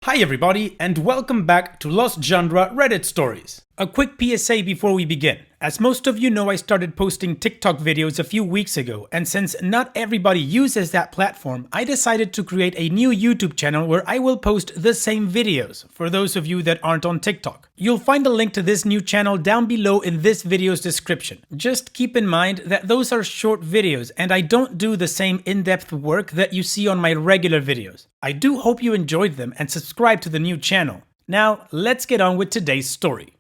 Hi everybody, and welcome back to Lost Genre Reddit Stories. A quick PSA before we begin. As most of you know, I started posting TikTok videos a few weeks ago, and since not everybody uses that platform, I decided to create a new YouTube channel where I will post the same videos, for those of you that aren't on TikTok. You'll find a link to this new channel down below in this video's description. Just keep in mind that those are short videos, and I don't do the same in-depth work that you see on my regular videos. I do hope you enjoyed them and subscribe to the new channel. Now, let's get on with today's story.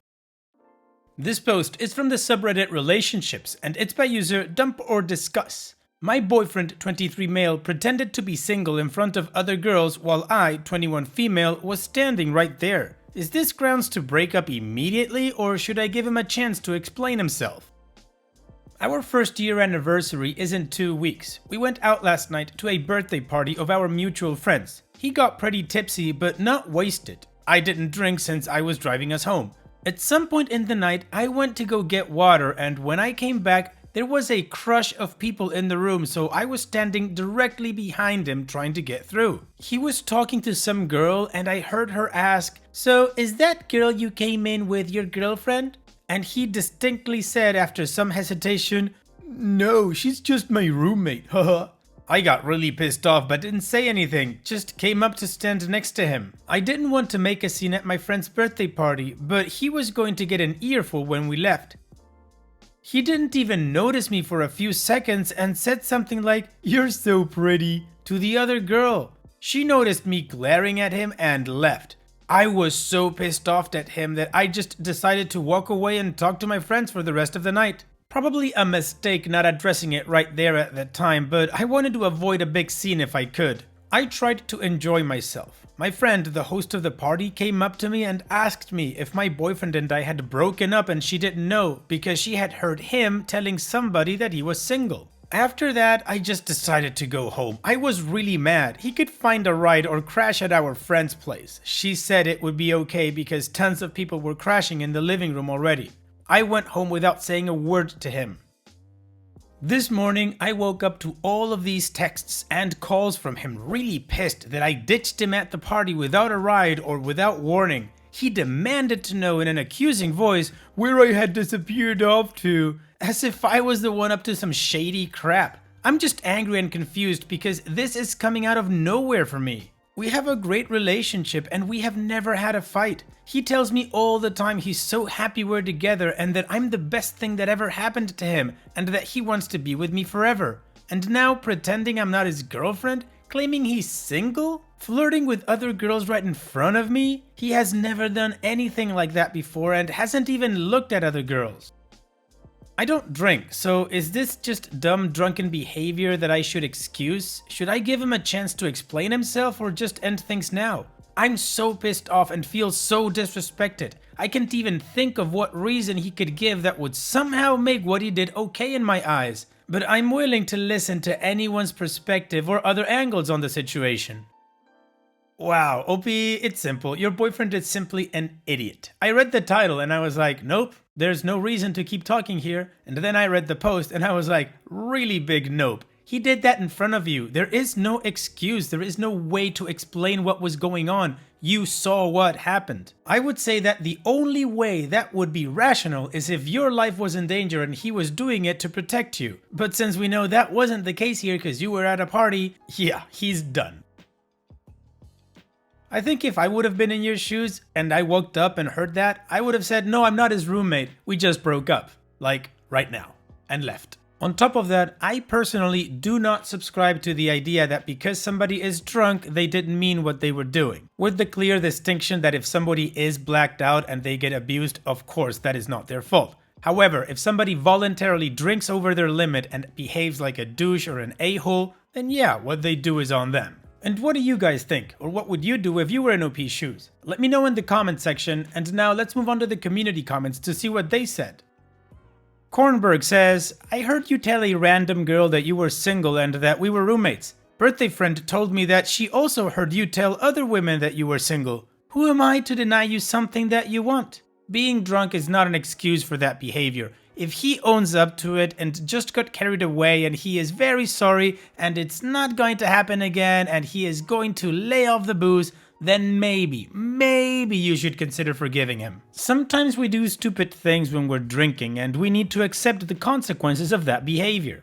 This post is from the subreddit Relationships, and it's by user Dump or Discuss. My boyfriend, 23 male, pretended to be single in front of other girls while I, 21 female, was standing right there. Is this grounds to break up immediately, or should I give him a chance to explain himself? Our first year anniversary is in 2 weeks. We went out last night to a birthday party of our mutual friends. He got pretty tipsy, but not wasted. I didn't drink since I was driving us home. At some point in the night, I went to go get water, and when I came back, there was a crush of people in the room, so I was standing directly behind him trying to get through. He was talking to some girl, and I heard her ask, "So, is that girl you came in with your girlfriend?" And he distinctly said after some hesitation, "No, she's just my roommate, haha." I got really pissed off but didn't say anything, just came up to stand next to him. I didn't want to make a scene at my friend's birthday party, but he was going to get an earful when we left. He didn't even notice me for a few seconds and said something like, "You're so pretty," to the other girl. She noticed me glaring at him and left. I was so pissed off at him that I just decided to walk away and talk to my friends for the rest of the night. Probably a mistake not addressing it right there at the time, but I wanted to avoid a big scene if I could. I tried to enjoy myself. My friend, the host of the party, came up to me and asked me if my boyfriend and I had broken up, and she didn't know because she had heard him telling somebody that he was single. After that, I just decided to go home. I was really mad. He could find a ride or crash at our friend's place. She said it would be okay because tons of people were crashing in the living room already. I went home without saying a word to him. This morning, I woke up to all of these texts and calls from him, really pissed that I ditched him at the party without a ride or without warning. He demanded to know in an accusing voice where I had disappeared off to, as if I was the one up to some shady crap. I'm just angry and confused because this is coming out of nowhere for me. We have a great relationship and we have never had a fight. He tells me all the time he's so happy we're together and that I'm the best thing that ever happened to him and that he wants to be with me forever. And now pretending I'm not his girlfriend? Claiming he's single? Flirting with other girls right in front of me? He has never done anything like that before and hasn't even looked at other girls. I don't drink, so is this just dumb drunken behavior that I should excuse? Should I give him a chance to explain himself or just end things now? I'm so pissed off and feel so disrespected. I can't even think of what reason he could give that would somehow make what he did okay in my eyes. But I'm willing to listen to anyone's perspective or other angles on the situation. Wow, OP, it's simple. Your boyfriend is simply an idiot. I read the title and I was like, nope, there's no reason to keep talking here. And then I read the post and I was like, really big nope. He did that in front of you. There is no excuse. There is no way to explain what was going on. You saw what happened. I would say that the only way that would be rational is if your life was in danger and he was doing it to protect you. But since we know that wasn't the case here because you were at a party, yeah, he's done. I think if I would have been in your shoes and I woke up and heard that, I would have said, no, I'm not his roommate. We just broke up. Like, right now. And left. On top of that, I personally do not subscribe to the idea that because somebody is drunk, they didn't mean what they were doing. With the clear distinction that if somebody is blacked out and they get abused, of course, that is not their fault. However, if somebody voluntarily drinks over their limit and behaves like a douche or an a-hole, then yeah, what they do is on them. And what do you guys think? Or what would you do if you were in OP's shoes? Let me know in the comment section, and now let's move on to the community comments to see what they said. Kornberg says, I heard you tell a random girl that you were single and that we were roommates. Birthday friend told me that she also heard you tell other women that you were single. Who am I to deny you something that you want? Being drunk is not an excuse for that behavior. If he owns up to it and just got carried away and he is very sorry and it's not going to happen again and he is going to lay off the booze, then maybe you should consider forgiving him. Sometimes we do stupid things when we're drinking and we need to accept the consequences of that behavior.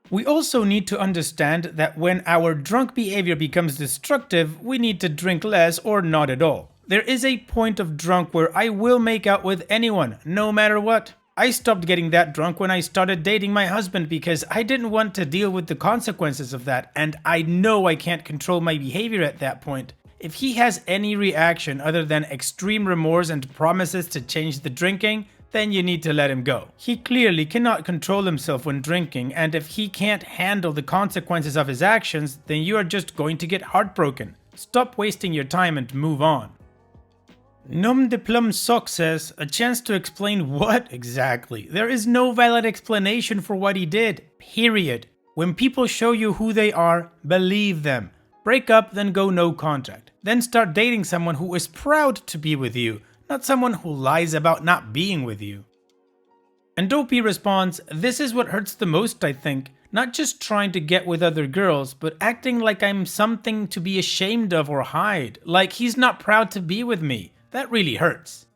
We also need to understand that when our drunk behavior becomes destructive, we need to drink less or not at all. There is a point of drunk where I will make out with anyone, no matter what. I stopped getting that drunk when I started dating my husband because I didn't want to deal with the consequences of that, and I know I can't control my behavior at that point. If he has any reaction other than extreme remorse and promises to change the drinking, then you need to let him go. He clearly cannot control himself when drinking, and if he can't handle the consequences of his actions, then you are just going to get heartbroken. Stop wasting your time and move on. Nom de Plum Sock says, a chance to explain what exactly? There is no valid explanation for what he did, period. When people show you who they are, believe them. Break up, then go no contact. Then start dating someone who is proud to be with you, not someone who lies about not being with you. And Dopey responds, this is what hurts the most, I think. Not just trying to get with other girls, but acting like I'm something to be ashamed of or hide. Like he's not proud to be with me. That really hurts.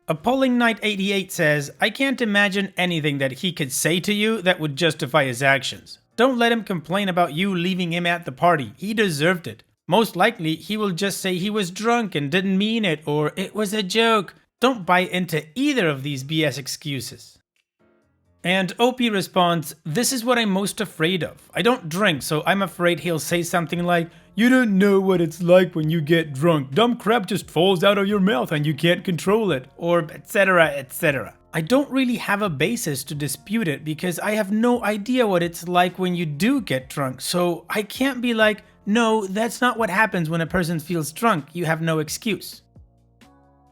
Appalling Knight 88 says, I can't imagine anything that he could say to you that would justify his actions. Don't let him complain about you leaving him at the party. He deserved it. Most likely, he will just say he was drunk and didn't mean it, or it was a joke. Don't buy into either of these BS excuses. And OP responds, this is what I'm most afraid of. I don't drink, so I'm afraid he'll say something like, you don't know what it's like when you get drunk. Dumb crap just falls out of your mouth and you can't control it, or etc, etc. I don't really have a basis to dispute it because I have no idea what it's like when you do get drunk, so I can't be like, no, that's not what happens when a person feels drunk, you have no excuse.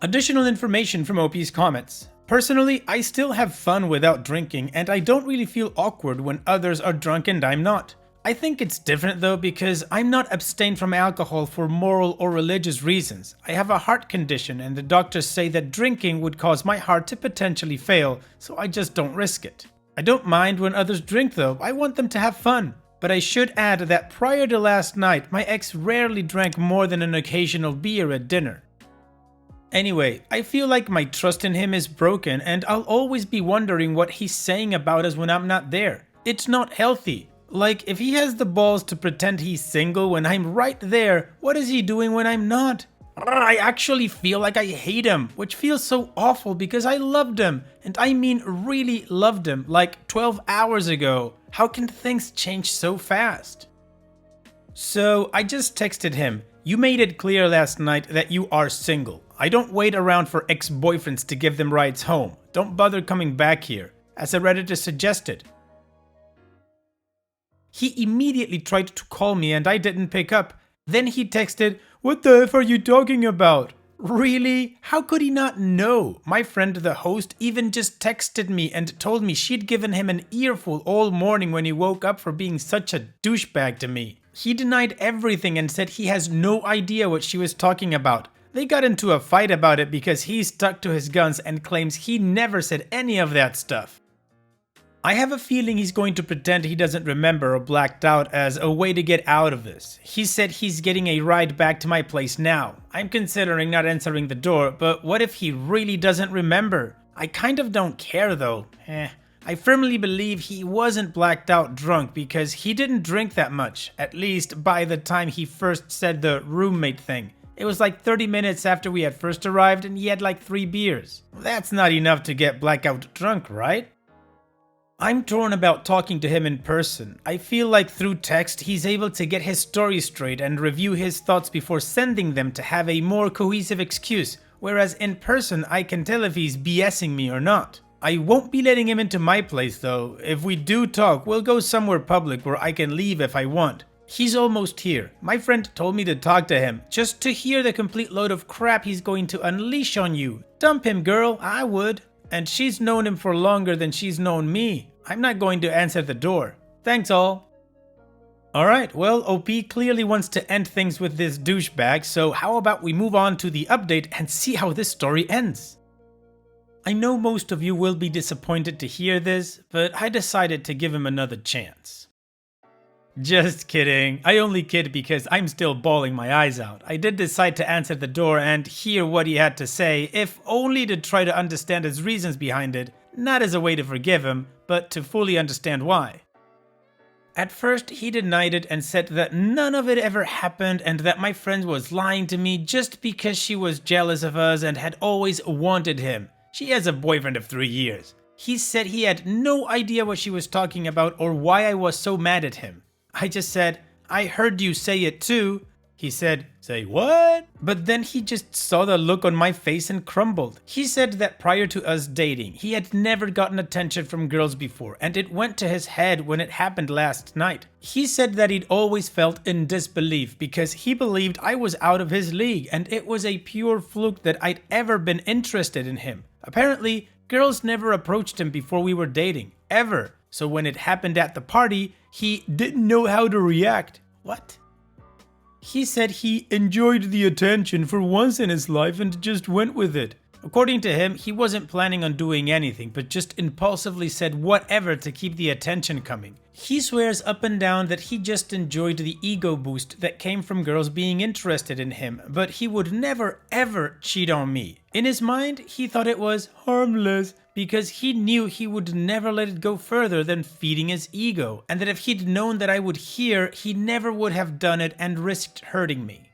Additional information from OP's comments. Personally, I still have fun without drinking and I don't really feel awkward when others are drunk and I'm not. I think it's different though because I'm not abstained from alcohol for moral or religious reasons. I have a heart condition and the doctors say that drinking would cause my heart to potentially fail, so I just don't risk it. I don't mind when others drink though, I want them to have fun. But I should add that prior to last night, my ex rarely drank more than an occasional beer at dinner. Anyway, I feel like my trust in him is broken and I'll always be wondering what he's saying about us when I'm not there. It's not healthy. Like, if he has the balls to pretend he's single when I'm right there, what is he doing when I'm not? I actually feel like I hate him, which feels so awful because I loved him, and I mean really loved him, like 12 hours ago. How can things change so fast? So I just texted him, you made it clear last night that you are single. I don't wait around for ex-boyfriends to give them rides home. Don't bother coming back here, as a Redditor suggested. He immediately tried to call me and I didn't pick up. Then he texted, what the F are you talking about? Really? How could he not know? My friend the host even just texted me and told me she'd given him an earful all morning when he woke up for being such a douchebag to me. He denied everything and said he has no idea what she was talking about. They got into a fight about it because he stuck to his guns and claims he never said any of that stuff. I have a feeling he's going to pretend he doesn't remember or blacked out as a way to get out of this. He said he's getting a ride back to my place now. I'm considering not answering the door, but what if he really doesn't remember? I kind of don't care though. I firmly believe he wasn't blacked out drunk because he didn't drink that much, at least by the time he first said the roommate thing. It was like 30 minutes after we had first arrived and he had like 3 beers. That's not enough to get blackout drunk, right? I'm torn about talking to him in person. I feel like through text he's able to get his story straight and review his thoughts before sending them to have a more cohesive excuse, whereas in person I can tell if he's BSing me or not. I won't be letting him into my place though. If we do talk, we'll go somewhere public where I can leave if I want. He's almost here. My friend told me to talk to him, just to hear the complete load of crap he's going to unleash on you. Dump him, girl, I would. And she's known him for longer than she's known me. I'm not going to answer the door. Thanks all. Alright, well, OP clearly wants to end things with this douchebag, so how about we move on to the update and see how this story ends? I know most of you will be disappointed to hear this, but I decided to give him another chance. Just kidding. I only kid because I'm still bawling my eyes out. I did decide to answer the door and hear what he had to say, if only to try to understand his reasons behind it, not as a way to forgive him, but to fully understand why. At first, he denied it and said that none of it ever happened and that my friend was lying to me just because she was jealous of us and had always wanted him. She has a boyfriend of 3 years. He said he had no idea what she was talking about or why I was so mad at him. I just said, I heard you say it too. He said, say what? But then he just saw the look on my face and crumbled. He said that prior to us dating, he had never gotten attention from girls before, and it went to his head when it happened last night. He said that he'd always felt in disbelief because he believed I was out of his league and it was a pure fluke that I'd ever been interested in him. Apparently, girls never approached him before we were dating, ever. So when it happened at the party, he didn't know how to react. What? He said he enjoyed the attention for once in his life and just went with it. According to him, he wasn't planning on doing anything, but just impulsively said whatever to keep the attention coming. He swears up and down that he just enjoyed the ego boost that came from girls being interested in him, but he would never ever cheat on me. In his mind, he thought it was harmless because he knew he would never let it go further than feeding his ego, and that if he'd known that I would hear, he never would have done it and risked hurting me.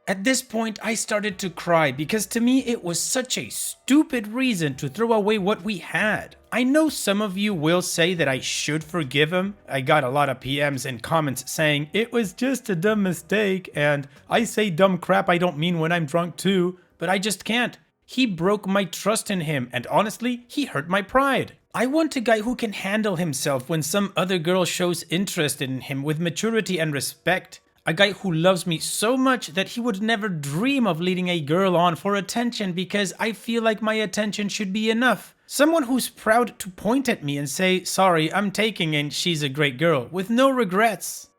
At this point, I started to cry because to me it was such a stupid reason to throw away what we had. I know some of you will say that I should forgive him. I got a lot of PMs and comments saying it was just a dumb mistake, and I say dumb crap I don't mean when I'm drunk too, but I just can't. He broke my trust in him, and honestly, he hurt my pride. I want a guy who can handle himself when some other girl shows interest in him with maturity and respect. A guy who loves me so much that he would never dream of leading a girl on for attention because I feel like my attention should be enough. Someone who's proud to point at me and say, sorry, I'm taking and she's a great girl, with no regrets.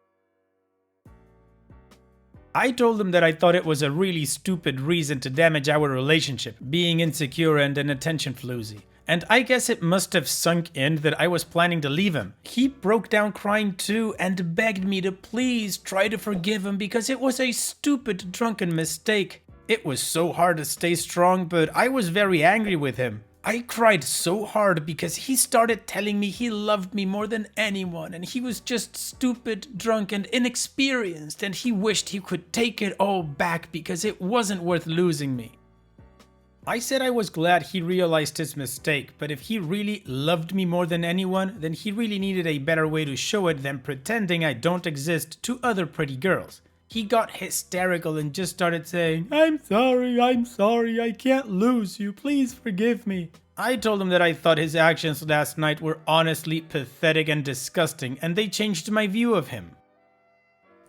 I told him that I thought it was a really stupid reason to damage our relationship, being insecure and an attention floozy. And I guess it must have sunk in that I was planning to leave him. He broke down crying too and begged me to please try to forgive him because it was a stupid drunken mistake. It was so hard to stay strong, but I was very angry with him. I cried so hard because he started telling me he loved me more than anyone and he was just stupid, drunk and inexperienced and he wished he could take it all back because it wasn't worth losing me. I said I was glad he realized his mistake, but if he really loved me more than anyone, then he really needed a better way to show it than pretending I don't exist to other pretty girls. He got hysterical and just started saying, I'm sorry, I can't lose you, please forgive me. I told him that I thought his actions last night were honestly pathetic and disgusting, and they changed my view of him.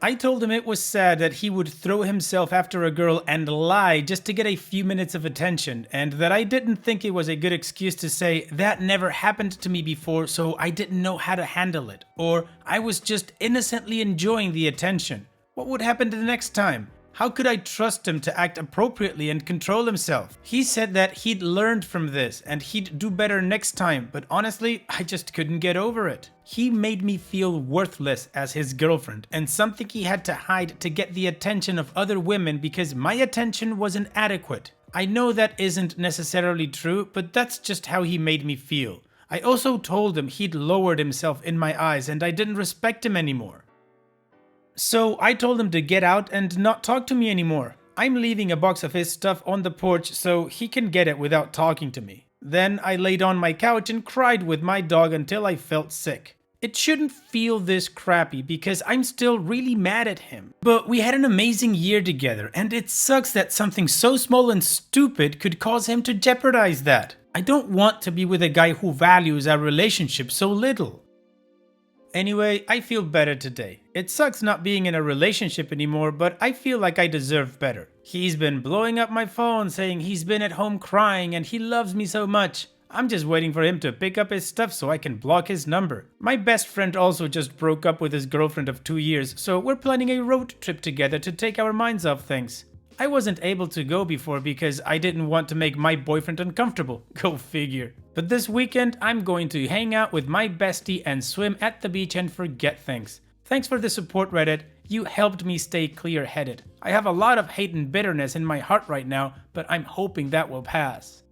I told him it was sad that he would throw himself after a girl and lie just to get a few minutes of attention, and that I didn't think it was a good excuse to say that never happened to me before, so I didn't know how to handle it, or I was just innocently enjoying the attention. What would happen the next time? How could I trust him to act appropriately and control himself? He said that he'd learned from this and he'd do better next time, but honestly, I just couldn't get over it. He made me feel worthless as his girlfriend and something he had to hide to get the attention of other women because my attention wasn't adequate. I know that isn't necessarily true, but that's just how he made me feel. I also told him he'd lowered himself in my eyes and I didn't respect him anymore. So I told him to get out and not talk to me anymore. I'm leaving a box of his stuff on the porch so he can get it without talking to me. Then I laid on my couch and cried with my dog until I felt sick. It shouldn't feel this crappy because I'm still really mad at him. But we had an amazing year together and it sucks that something so small and stupid could cause him to jeopardize that. I don't want to be with a guy who values our relationship so little. Anyway, I feel better today. It sucks not being in a relationship anymore, but I feel like I deserve better. He's been blowing up my phone saying he's been at home crying and he loves me so much. I'm just waiting for him to pick up his stuff so I can block his number. My best friend also just broke up with his girlfriend of 2 years, so we're planning a road trip together to take our minds off things. I wasn't able to go before because I didn't want to make my boyfriend uncomfortable. Go figure. But this weekend, I'm going to hang out with my bestie and swim at the beach and forget things. Thanks for the support, Reddit. You helped me stay clear-headed. I have a lot of hate and bitterness in my heart right now, but I'm hoping that will pass.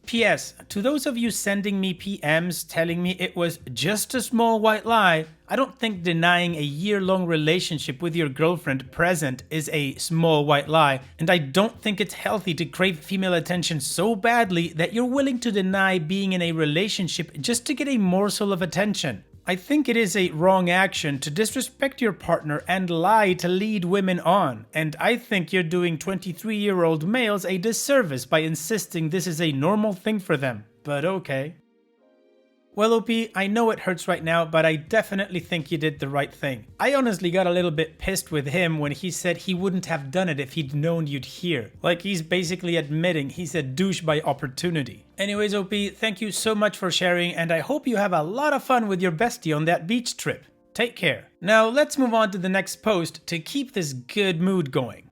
P.S. To those of you sending me PMs telling me it was just a small white lie, I don't think denying a year-long relationship with your girlfriend present is a small white lie, and I don't think it's healthy to crave female attention so badly that you're willing to deny being in a relationship just to get a morsel of attention. I think it is a wrong action to disrespect your partner and lie to lead women on, and I think you're doing 23-year-old males a disservice by insisting this is a normal thing for them, but okay. Well, OP, I know it hurts right now, but I definitely think you did the right thing. I honestly got a little bit pissed with him when he said he wouldn't have done it if he'd known you'd hear. Like he's basically admitting he's a douche by opportunity. Anyways, OP, thank you so much for sharing, and I hope you have a lot of fun with your bestie on that beach trip. Take care. Now let's move on to the next post to keep this good mood going.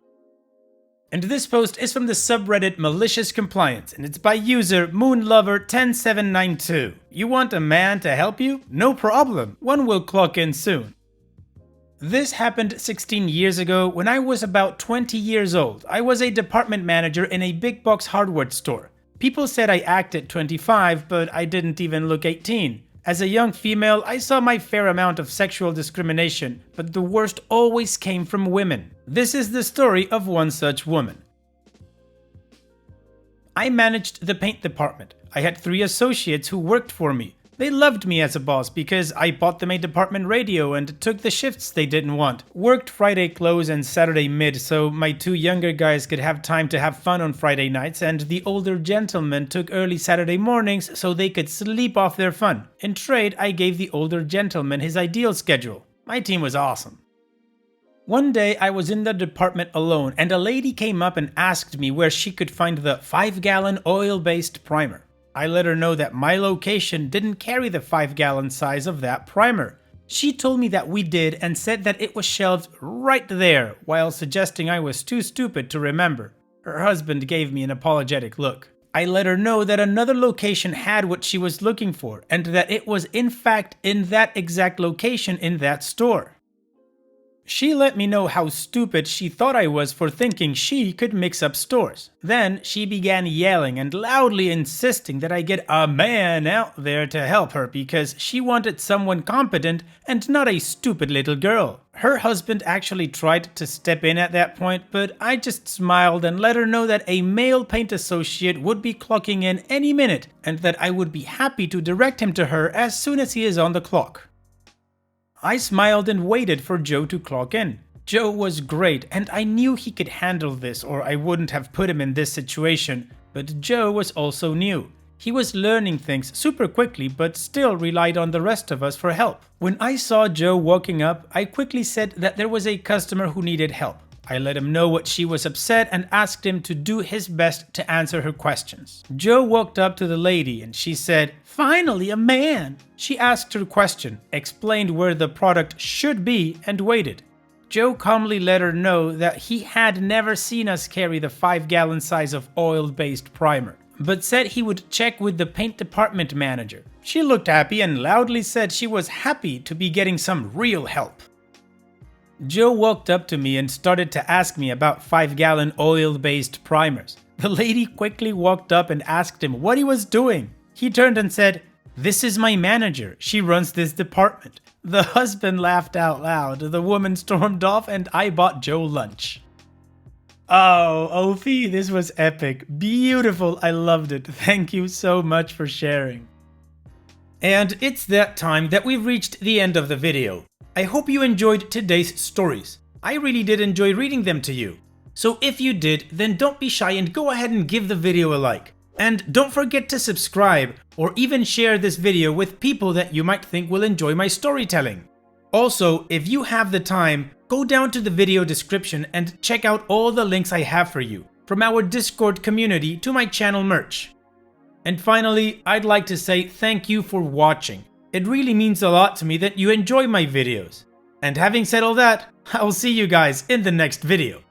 And this post is from the subreddit Malicious Compliance, and it's by user Moonlover10792. You want a man to help you? No problem, one will clock in soon. This happened 16 years ago when I was about 20 years old. I was a department manager in a big box hardware store. People said I acted 25, but I didn't even look 18. As a young female, I saw my fair amount of sexual discrimination, but the worst always came from women. This is the story of one such woman. I managed the paint department. I had 3 associates who worked for me. They loved me as a boss because I bought them a department radio and took the shifts they didn't want. Worked Friday close and Saturday mid so my 2 younger guys could have time to have fun on Friday nights, and the older gentlemen took early Saturday mornings so they could sleep off their fun. In trade, I gave the older gentleman his ideal schedule. My team was awesome. One day I was in the department alone and a lady came up and asked me where she could find the 5-gallon oil-based primer. I let her know that my location didn't carry the 5-gallon size of that primer. She told me that we did and said that it was shelved right there, while suggesting I was too stupid to remember. Her husband gave me an apologetic look. I let her know that another location had what she was looking for, and that it was in fact in that exact location in that store. She let me know how stupid she thought I was for thinking she could mix up stores. Then she began yelling and loudly insisting that I get a man out there to help her because she wanted someone competent and not a stupid little girl. Her husband actually tried to step in at that point, but I just smiled and let her know that a male paint associate would be clocking in any minute and that I would be happy to direct him to her as soon as he is on the clock. I smiled and waited for Joe to clock in. Joe was great and I knew he could handle this or I wouldn't have put him in this situation, but Joe was also new. He was learning things super quickly but still relied on the rest of us for help. When I saw Joe walking up, I quickly said that there was a customer who needed help. I let him know what she was upset and asked him to do his best to answer her questions. Joe walked up to the lady and she said, "Finally a man!" She asked her question, explained where the product should be, and waited. Joe calmly let her know that he had never seen us carry the 5-gallon size of oil-based primer, but said he would check with the paint department manager. She looked happy and loudly said she was happy to be getting some real help. Joe walked up to me and started to ask me about 5-gallon oil-based primers. The lady quickly walked up and asked him what he was doing. He turned and said, "This is my manager. She runs this department." The husband laughed out loud. The woman stormed off and I bought Joe lunch. Oh, Ophi, this was epic. Beautiful. I loved it. Thank you so much for sharing. And it's that time that we've reached the end of the video. I hope you enjoyed today's stories. I really did enjoy reading them to you. So if you did, then don't be shy and go ahead and give the video a like. And don't forget to subscribe or even share this video with people that you might think will enjoy my storytelling. Also, if you have the time, go down to the video description and check out all the links I have for you, from our Discord community to my channel merch. And finally, I'd like to say thank you for watching. It really means a lot to me that you enjoy my videos. And having said all that, I'll see you guys in the next video.